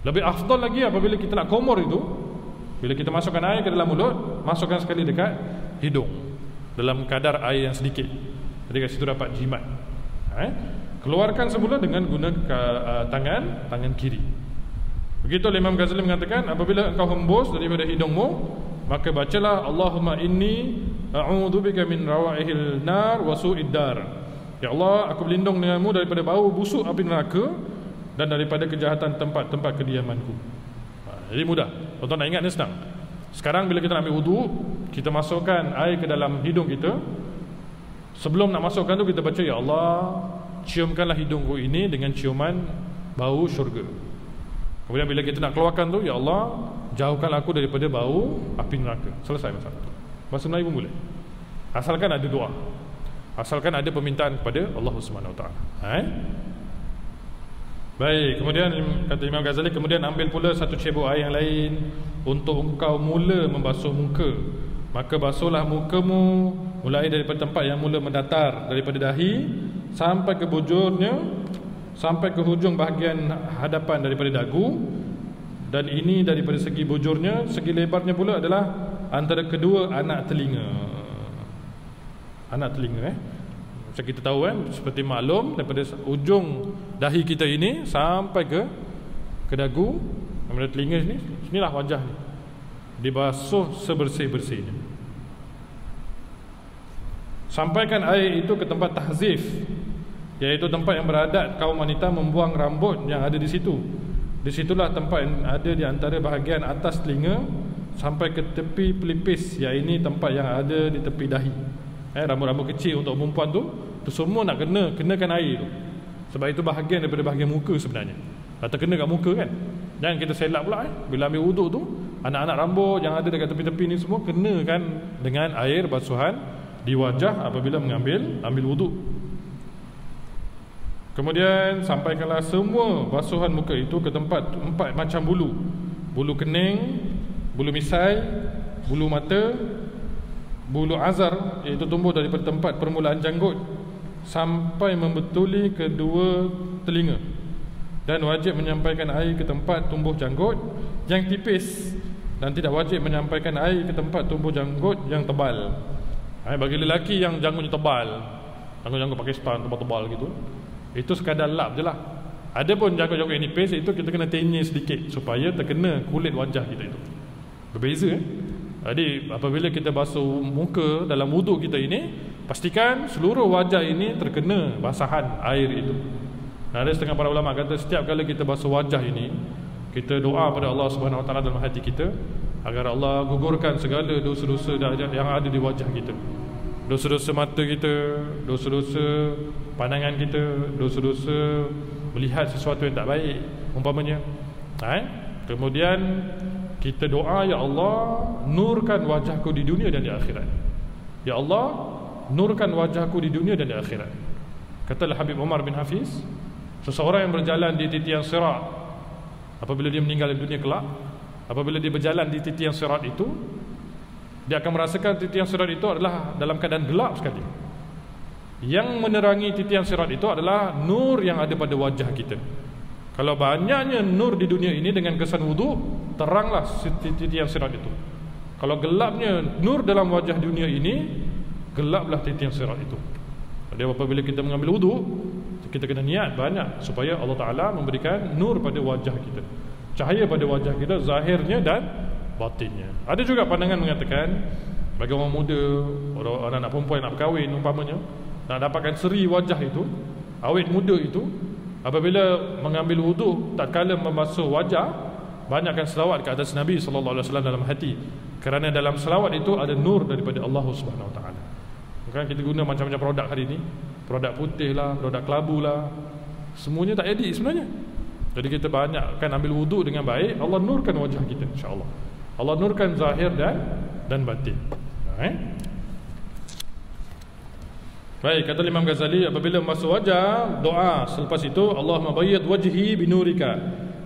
Lebih afdal lagi apabila kita nak kumur itu, bila kita masukkan air ke dalam mulut, masukkan sekali dekat hidung dalam kadar air yang sedikit. Jadi kat situ dapat jimat. Keluarkan semula dengan guna tangan kiri. Begitu Imam Ghazali mengatakan, apabila engkau hembus daripada hidungmu, maka bacalah Allahumma inni a'udzubika min rawaihil nar wa su'id dar. Ya Allah, aku berlindung denganmu daripada bau busuk api neraka dan daripada kejahatan tempat-tempat kediamanku. Jadi mudah. Tuan-tuan nak ingat ni senang. Sekarang bila kita nak ambil wudu, kita masukkan air ke dalam hidung kita. Sebelum nak masukkan tu kita baca, ya Allah, ciumkanlah hidungku ini dengan ciuman bau syurga. Kemudian bila kita nak keluarkan tu, ya Allah, jauhkanlah aku daripada bau api neraka. Selesai masalah. Bahasa Melayu pun boleh. Asalkan ada doa. Asalkan ada permintaan kepada Allah Subhanahu Wa Taala. Baik, kemudian kata Imam Ghazali, kemudian ambil pula satu cebok air yang lain untuk engkau mula membasuh muka. Maka basuhlah mukamu mulai daripada tempat yang mula mendatar daripada dahi sampai ke bujurnya, sampai ke hujung bahagian hadapan daripada dagu. Dan ini daripada segi bujurnya, segi lebarnya pula adalah antara kedua anak telinga. Anak telinga macam kita tahu seperti maklum, daripada ujung dahi kita ini sampai ke dagu, daripada telinga sini, sinilah wajah ni, dibasuh sebersih-bersihnya. Sampaikan air itu ke tempat tahzif, iaitu tempat yang beradat kaum wanita membuang rambut yang ada di situ. Disitulah tempat yang ada di antara bahagian atas telinga sampai ke tepi pelipis, iaitu tempat yang ada di tepi dahi. Rambut-rambut kecil untuk perempuan tu semua nak kenakan air tu. Sebab itu bahagian daripada bahagian muka sebenarnya. Atau kena kat muka kan. Jangan kita selak pula bila ambil wuduk tu, anak-anak rambut yang ada dekat tepi-tepi ni semua kenakan dengan air basuhan di wajah apabila ambil wuduk. Kemudian sampaikanlah semua basuhan muka itu ke tempat 4 macam bulu. Bulu kening, bulu misai, bulu mata, bulu azar, iaitu tumbuh daripada tempat permulaan janggut sampai membetuli kedua telinga. Dan wajib menyampaikan air ke tempat tumbuh janggut yang tipis, dan tidak wajib menyampaikan air ke tempat tumbuh janggut yang tebal. Bagi lelaki yang janggutnya tebal, janggut Pakistan tebal-tebal gitu, itu sekadar lap je lah. Ada pun janggut-janggut yang nipis, itu kita kena tenyir sedikit supaya terkena kulit wajah kita itu. Berbeza Jadi apabila kita basuh muka dalam wuduk kita ini, pastikan seluruh wajah ini terkena basahan air itu. Ada setengah para ulama kata setiap kali kita basuh wajah ini, kita doa pada Allah Subhanahu Wa Taala dalam hati kita agar Allah gugurkan segala dosa-dosa yang ada di wajah kita. Dosa-dosa mata kita, dosa-dosa pandangan kita, dosa-dosa melihat sesuatu yang tak baik umpamanya. Kemudian kita doa, ya Allah, nurkan wajahku di dunia dan di akhirat. Ya Allah, nurkan wajahku di dunia dan di akhirat. Kata Habib Umar bin Hafiz, seseorang yang berjalan di titian sirat, apabila dia meninggal di dunia kelak, apabila dia berjalan di titian sirat itu, dia akan merasakan titian sirat itu adalah dalam keadaan gelap sekali. Yang menerangi titian sirat itu adalah nur yang ada pada wajah kita. Kalau banyaknya nur di dunia ini dengan kesan wudu, teranglah titian sirat itu. Kalau gelapnya nur dalam wajah dunia ini, gelaplah titian sirat itu. Jadi apabila kita mengambil wudu, kita kena niat banyak supaya Allah Ta'ala memberikan nur pada wajah kita, cahaya pada wajah kita, zahirnya dan batinnya. Ada juga pandangan mengatakan bagi orang muda, orang anak perempuan yang nak berkahwin umpamanya, nak dapatkan seri wajah itu, awet muda itu, apabila mengambil wuduk tatkala membasuh wajah, banyakkan selawat ke atas Nabi sallallahu alaihi wasallam dalam hati, kerana dalam selawat itu ada nur daripada Allah Subhanahu Wa Taala. Bukan kita guna macam-macam produk hari ini, produk putih lah, produk kelabu lah, semuanya tak edik sebenarnya. Jadi kita banyakkan ambil wuduk dengan baik, Allah nurkan wajah kita, insya-Allah. Allah nurkan zahir dan batin. Baik, kata Imam Ghazali, apabila membasuh wajah, doa selepas itu, Allahumma bayyid wajhi binurika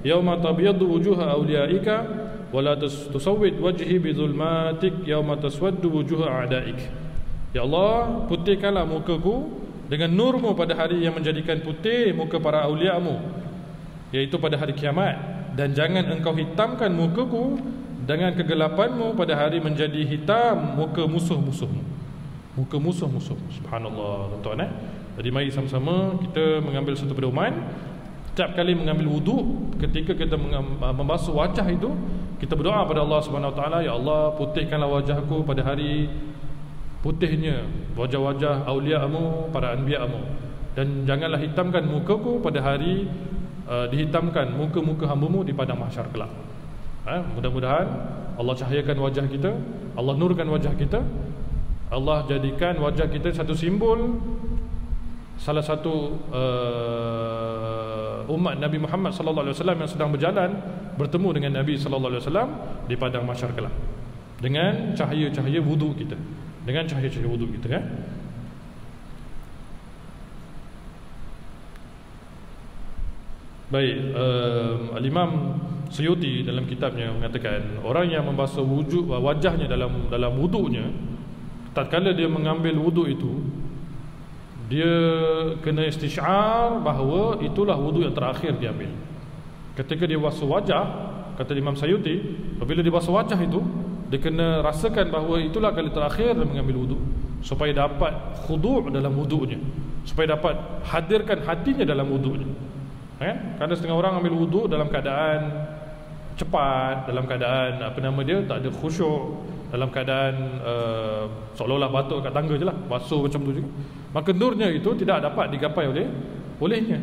yauma tabyaddu wujuha awliyaika wa la tusawwid wajhi bizulmatik yauma taswaddu wujuha a'daik. Ya Allah, putihkanlah mukaku dengan nurmu pada hari yang menjadikan putih muka para awliyamu, iaitu pada hari kiamat, dan jangan engkau hitamkan mukaku dengan kegelapanmu pada hari menjadi hitam muka musuh-musuhmu. Muka musuh-musuh. Subhanallah, tuan-tuan. Jadi mari sama-sama kita mengambil satu pedoman. Setiap kali mengambil wuduk, ketika kita membasuh wajah itu, kita berdoa pada Allah Subhanahu Wa Taala, ya Allah, putihkanlah wajahku pada hari putihnya wajah-wajah awliyamu, para anbiya'mu, dan janganlah hitamkan mukaku pada hari dihitamkan muka-muka hamba-Mu di padang mahsyar kelak. Mudah-mudahan Allah cahayakan wajah kita, Allah nurkan wajah kita, Allah jadikan wajah kita satu simbol, salah satu umat Nabi Muhammad sallallahu alaihi wasallam yang sedang berjalan bertemu dengan Nabi sallallahu alaihi wasallam di padang mahsyar kelak dengan cahaya-cahaya wuduk kita, dengan cahaya-cahaya wuduk kita, ya. Baik, Al-Imam Suyuti dalam kitabnya mengatakan orang yang membasuh wajahnya dalam wuduknya, tatkala dia mengambil wuduk itu, dia kena istisyar bahawa itulah wuduk yang terakhir dia ambil. Ketika dia basuh wajah, kata Imam Suyuti, apabila dia basuh wajah itu, dia kena rasakan bahawa itulah kali terakhir dia mengambil wuduk, supaya dapat khudu' dalam wuduknya, supaya dapat hadirkan hatinya dalam wuduknya. Kerana setengah orang ambil wuduk dalam keadaan cepat, dalam keadaan tak ada khusyuk, dalam keadaan seolah-olah batuk kat tangga je lah, basuh macam tu juga, maka nurnya itu tidak dapat digapai olehnya.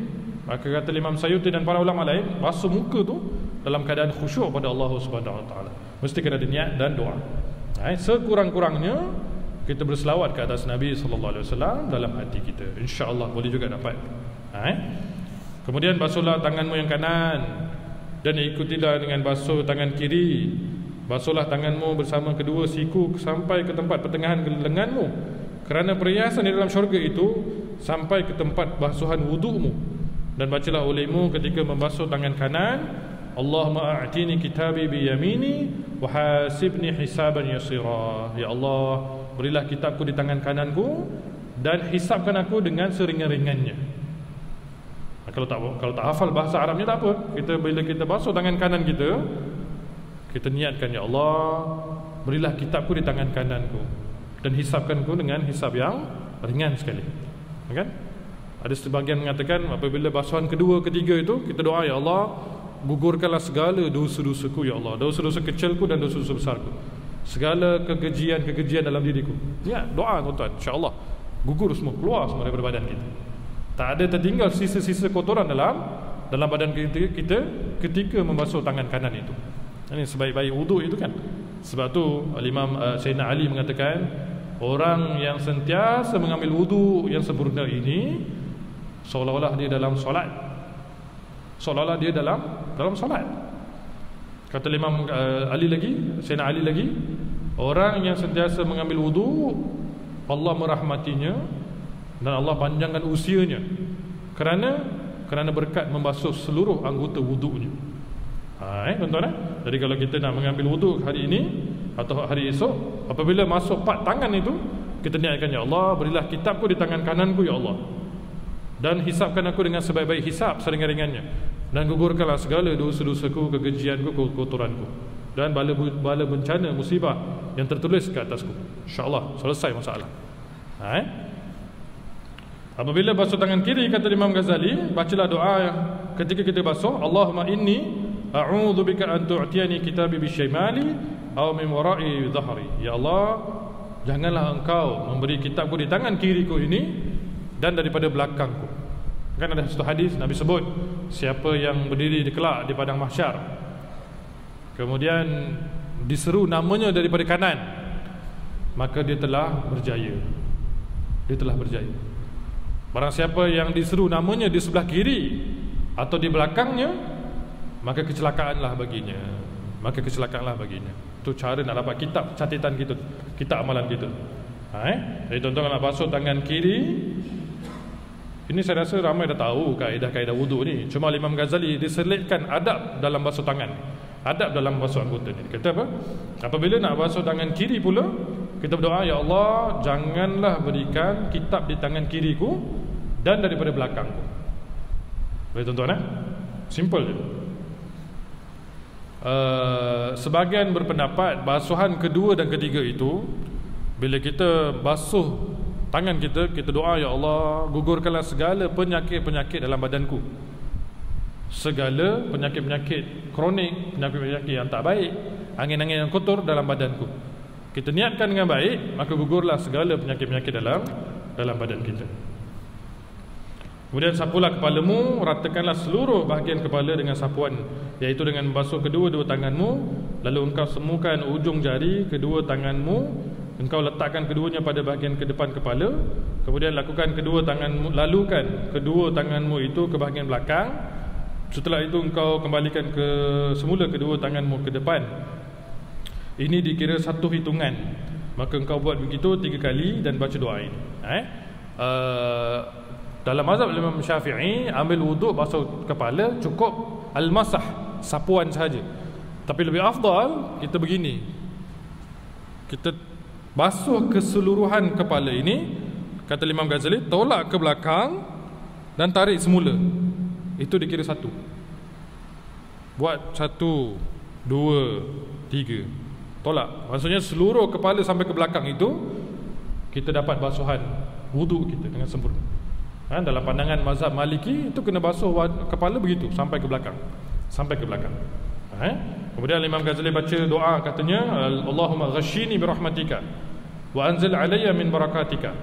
Maka kata Imam Suyuti dan para ulama lain, basuh muka tu dalam keadaan khusyuk pada Allah Subhanahu Wa Taala, mesti kena ada niat dan doa. Sekurang-kurangnya kita berselawat ke atas Nabi sallallahu alaihi wasallam dalam hati kita, insya-Allah boleh juga dapat. Kemudian basuhlah tanganmu yang kanan dan ikutilah dengan basuh tangan kiri. Basuhlah tanganmu bersama kedua siku sampai ke tempat pertengahan lenganmu, kerana perhiasan di dalam syurga itu sampai ke tempat basuhan wudukmu. Dan bacalah olehmu ketika membasuh tangan kanan, Allahumma a'tini kitabi bi yamini wa hasibni hisaban yasira. Ya Allah, berilah kitabku di tangan kananku dan hisabkan aku dengan seringan-ringannya. Kalau tak hafal bahasa Arabnya tak apa. Bila kita basuh tangan kanan kita, kita niatkan, ya Allah, berilah kitabku di tangan kananku dan hisabkanku dengan hisab yang ringan sekali. Kan? Ada sebahagian mengatakan apabila basuhan kedua, ketiga itu kita doa, ya Allah, gugurkanlah segala dosa-dosaku, ya Allah, dosa-dosa kecilku dan dosa-dosa besarku, segala kekejian dalam diriku. Ya, doa tuan-tuan, insya-Allah gugur semua, keluar semua daripada badan kita. Tak ada tertinggal sisa-sisa kotoran dalam badan kita ketika membasuh tangan kanan itu. Ini sebaik-baik wuduk itu kan. Sebab tu Imam Sayyidina Ali mengatakan, orang yang sentiasa mengambil wuduk yang sempurna ini seolah-olah dia dalam solat. Seolah-olah dia dalam solat. Kata Imam Ali lagi, Sayyidina Ali lagi, orang yang sentiasa mengambil wuduk, Allah merahmatinya dan Allah panjangkan usianya kerana berkat membasuh seluruh anggota wuduknya. Tuan-tuan, jadi kalau kita nak mengambil wuduk hari ini atau hari esok, apabila masuk part tangan itu, kita niatkan, ya Allah, berilah kitabku di tangan kananku, ya Allah, dan hisapkan aku dengan sebaik-baik hisap seringan-ringannya, dan gugurkanlah segala dosa-dosaku, kekejianku, kotoranku, dan bala bencana, musibah yang tertulis ke atasku. InsyaAllah selesai masalah. Apabila basuh tangan kiri, kata Imam Ghazali, bacalah doa ketika kita basuh, Allahumma inni a'udzubika an tu'tiyani kitabi bisyimali aw min wara'i dhahri. Ya Allah, janganlah engkau memberi kitabku di tangan kiriku ini dan daripada belakangku. Kan ada satu hadis Nabi sebut, siapa yang berdiri di kelak di padang mahsyar, kemudian diseru namanya daripada kanan, maka dia telah berjaya. Dia telah berjaya. Barang siapa yang diseru namanya di sebelah kiri atau di belakangnya, maka kecelakaanlah baginya. Maka kecelakaanlah baginya. Itu cara nak dapat kitab catatan kita, kitab amalan kita. Jadi tuan-tuan nak basuh tangan kiri, ini saya rasa ramai dah tahu kaedah-kaedah wuduk ni. Cuma Imam Ghazali diselitkan adab dalam basuh tangan, adab dalam basuh anggota ni. Kata apa? Apabila nak basuh tangan kiri pula, kita berdoa, ya Allah, janganlah berikan kitab di tangan kiriku dan daripada belakangku. Baik tuan-tuan, simple je. Sebahagian berpendapat basuhan kedua dan ketiga itu, bila kita basuh tangan kita, kita doa, ya Allah, gugurkanlah segala penyakit-penyakit dalam badanku, segala penyakit-penyakit kronik, penyakit-penyakit yang tak baik, angin-angin yang kotor dalam badanku. kita niatkan dengan baik, maka gugurlah segala penyakit-penyakit dalam badan kita. Kemudian sapulah kepalamu, ratakanlah seluruh bahagian kepala dengan sapuan, iaitu dengan membasuh kedua-dua tanganmu. Lalu engkau semukan ujung jari kedua tanganmu, engkau letakkan keduanya pada bahagian ke depan kepala. Kemudian lalukan kedua tanganmu itu ke bahagian belakang. Setelah itu engkau kembalikan ke semula kedua tanganmu ke depan. Ini dikira satu hitungan. Maka engkau buat begitu 3 kali dan baca doa ini. Dalam mazhab Imam Syafi'i, ambil wuduk, basuh kepala, cukup al-masah, sapuan sahaja. Tapi lebih afdal kita begini, kita basuh keseluruhan kepala ini. Kata Imam Ghazali, tolak ke belakang dan tarik semula. Itu dikira satu. Buat 1, 2, 3, tolak. Maksudnya seluruh kepala sampai ke belakang itu kita dapat basuhan wuduk kita dengan sempurna. Dalam pandangan mazhab Maliki itu kena basuh kepala begitu sampai ke belakang. Kemudian Imam Ghazali baca doa, katanya, Allahumma ghashini birahmatika wa anzil alayya min barakatika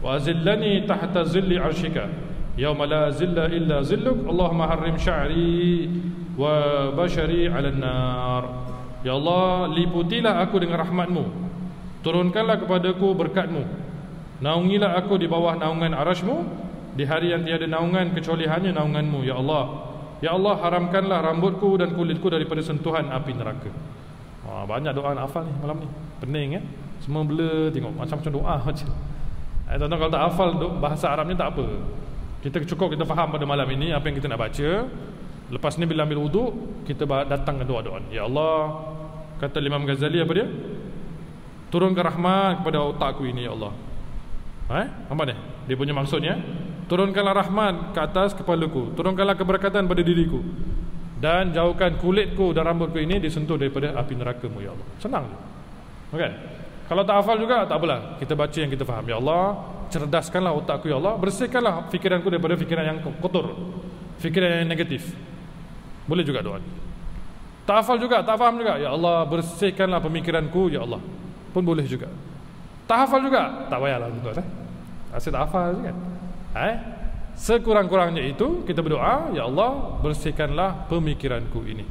wa azillani tahta zilli arshika yawma la zilla illa zilluk. Allahumma harrim sya'ri wa bashari 'alan nar. Ya Allah, liputilah aku dengan rahmatmu, turunkanlah kepadaku berkatmu, naungilah aku di bawah naungan arasy-Mu di hari yang tiada naungan kecuali hanya naunganmu. Ya Allah, ya Allah, haramkanlah rambutku dan kulitku daripada sentuhan api neraka. Banyak doa nak hafal ni malam ni. Pening semua blur tengok macam-macam doa macam. Tuan-tuan kalau tak hafal bahasa Arabnya tak apa. Kita cukup kita faham pada malam ini apa yang kita nak baca. Lepas ni bila ambil wuduk, kita datang ke doa-doa. Ya Allah, kata Imam Ghazali apa dia? Turunkan rahmat kepada otakku ini, ya Allah. Apa ni? Dia punya maksudnya, turunkanlah rahmat ke atas kepalaku, turunkanlah keberkatan pada diriku, dan jauhkan kulitku dan rambutku ini disentuh daripada api neraka-Mu, ya Allah. Senang je. Okay? Kalau tak hafal juga tak apalah, kita baca yang kita faham. Ya Allah, cerdaskanlah otakku, ya Allah, bersihkanlah fikiranku daripada fikiran yang kotor, fikiran yang negatif. Boleh juga doa. Tak hafal juga, tak faham juga, ya Allah, bersihkanlah pemikiranku, ya Allah, pun boleh juga. Tak hafal juga, tak payahlah tuan-tuan. Asyik tak hafal kan? Sekurang-kurangnya itu kita berdoa, ya Allah, bersihkanlah pemikiranku ini.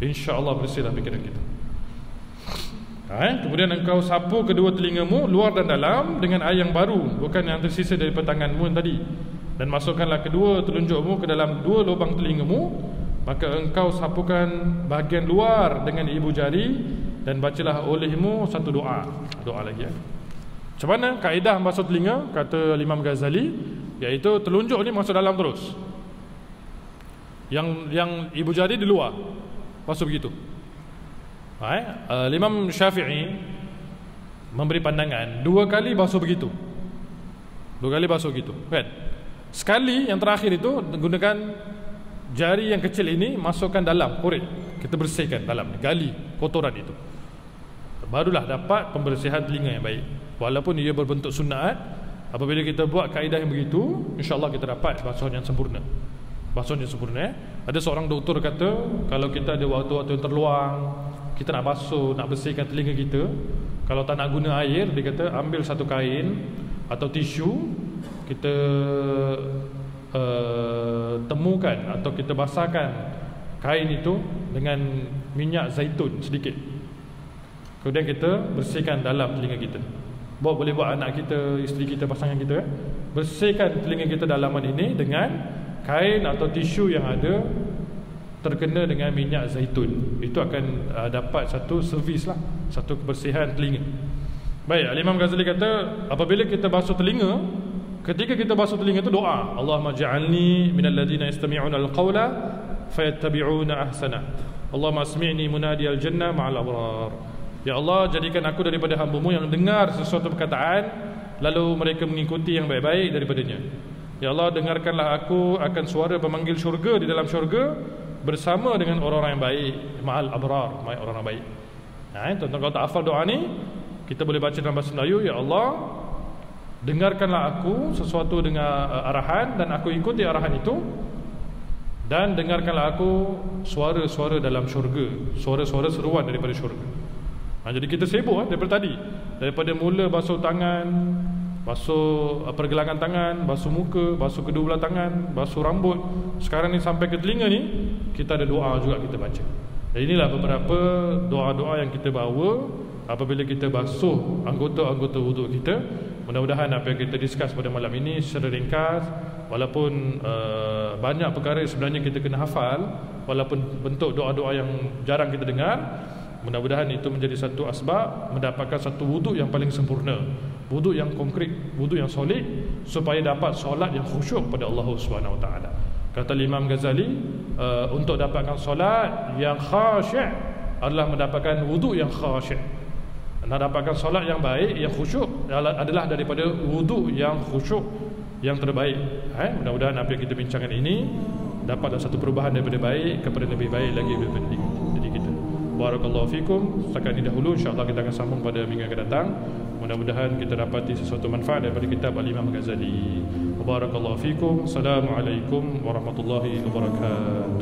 InsyaAllah bersihlah pikiran kita. Kemudian engkau sapu kedua telingamu, luar dan dalam, dengan air yang baru, bukan yang tersisa daripada tanganmu yang tadi. Dan masukkanlah kedua telunjukmu ke dalam 2 lubang telingamu. Maka engkau sapukan bahagian luar dengan ibu jari, dan bacalah olehmu satu doa. Doa lagi Macam mana kaedah basuh telinga? Kata Imam Ghazali, iaitu telunjuk ni masuk dalam terus, yang ibu jari di luar, basuh begitu. Imam Syafi'i memberi pandangan 2 kali basuh begitu, 2 kali basuh begitu kan? Sekali yang terakhir itu gunakan jari yang kecil ini, masukkan dalam kurit, kita bersihkan dalam, gali kotoran itu, barulah dapat pembersihan telinga yang baik. Walaupun ia berbentuk sunat, apabila kita buat kaedah yang begitu, insyaAllah kita dapat basuhan yang sempurna. Basuhan yang sempurna. Ada seorang doktor kata, kalau kita ada waktu-waktu yang terluang, kita nak basuh, nak bersihkan telinga kita, kalau tak nak guna air, dia kata ambil satu kain atau tisu, kita temukan atau kita basahkan kain itu dengan minyak zaitun sedikit, kemudian kita bersihkan dalam telinga kita. Boleh buat anak kita, isteri kita, pasangan kita, bersihkan telinga kita dalaman ini dengan kain atau tisu yang ada terkena dengan minyak zaitun. Itu akan dapat satu servis lah, satu kebersihan telinga. Baik, Imam Ghazali kata, apabila kita basuh telinga, ketika kita basuh telinga itu doa, Allahumma ja'alni minal ladina yastami'una al-qawla fayattabi'una ahsana. Allahumma asmi'ni munadiyal jannah ma'al abrar. Ya Allah, jadikan aku daripada hamba-Mu yang dengar sesuatu perkataan, lalu mereka mengikuti yang baik-baik daripadanya. Ya Allah, dengarkanlah aku akan suara pemanggil syurga di dalam syurga bersama dengan orang-orang yang baik, ma'al abrar, orang-orang baik. Tuan-tuan kalau tak hafal doa ni, kita boleh baca dalam bahasa Melayu, ya Allah, dengarkanlah aku sesuatu dengan arahan, dan aku ikuti arahan itu, dan dengarkanlah aku suara-suara dalam syurga, suara-suara seruan daripada syurga. Jadi kita sibuk daripada tadi. Daripada mula basuh tangan, basuh pergelangan tangan, basuh muka, basuh kedua belah tangan, basuh rambut. Sekarang ni sampai ke telinga ni, kita ada doa juga kita baca. Dan inilah beberapa doa-doa yang kita bawa apabila kita basuh anggota-anggota wuduk kita. Mudah-mudahan apa yang kita discuss pada malam ini secara ringkas, walaupun banyak perkara sebenarnya kita kena hafal, walaupun bentuk doa-doa yang jarang kita dengar, mudah-mudahan itu menjadi satu asbab mendapatkan satu wuduk yang paling sempurna, wuduk yang konkret, wuduk yang solid, supaya dapat solat yang khusyuk pada Allah Subhanahu Wa Taala. Kata Imam Ghazali, untuk dapatkan solat yang khasyik adalah mendapatkan wuduk yang khasyik. Nak dapatkan solat yang baik, yang khusyuk adalah daripada wuduk yang khusyuk, yang terbaik. Mudah-mudahan apa yang kita bincangkan ini dapat satu perubahan daripada baik kepada lebih baik lagi lebih penting. Jadi kita barakallahu fikum. Setakat ini dahulu, insya-Allah kita akan sambung pada minggu yang akan datang. Mudah-mudahan kita dapati sesuatu manfaat daripada kitab Al-Imam Ghazali. Barakallahu fikum. Assalamualaikum warahmatullahi wabarakatuh.